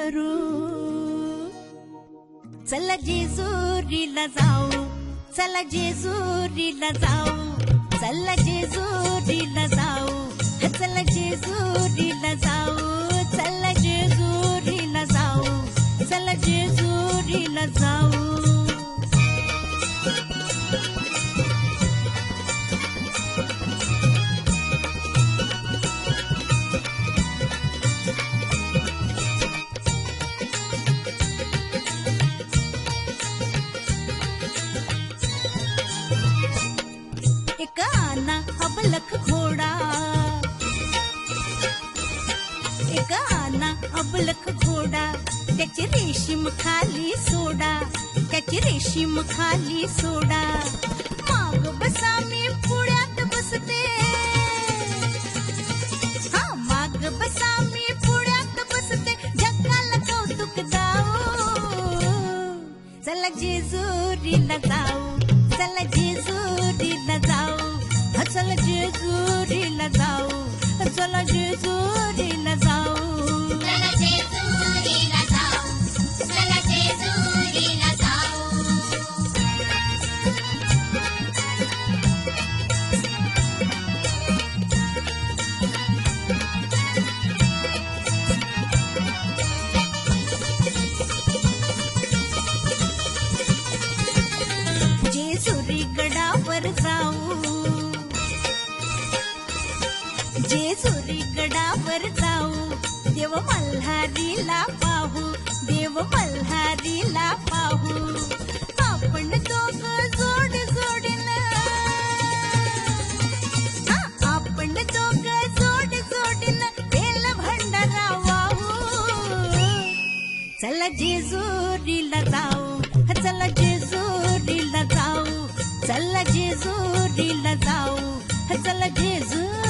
करू. चला जेजुरीला जाऊ, चला जेजुरीला जाऊ, चला जेजुरीला जाऊ, चला जेजुरीला जाऊ, चला जेजुरीला जाऊ, चला जेजुरीला जाऊ. एक आना अबलख घोडा, एक आना अबलख घोडा, त्याची रेशीम खाली सोडा, त्याची रेशीम खाली सोडा. माग बसा मी पुढ्यात बसते, हा माग बसा मी पुढ्यात बसते, जगाला कौतुक दाऊ. चला जेजुरीला जाऊ, चला जेजुरीला जाऊ, चला जेजुरीला जाऊ, चला जेजुरीला जाऊ. चला जेजुरीला जाऊ, चला जेजुरीला जाऊ. जेजुरी गडावर जाऊ, जेजुरी गडावर जाऊ, देव मल्हारीला पाहू, देव मल्हारीला पाहू. आपण दोघं जोड जोडीनं, हा आपण दोघं जोड जोडीनं बेल भंडारा वाहू. चला जेजुरीला जाऊ, चला जेजुरीला जाऊ, चला जेजुरीला जाऊ, चला जेजुरीला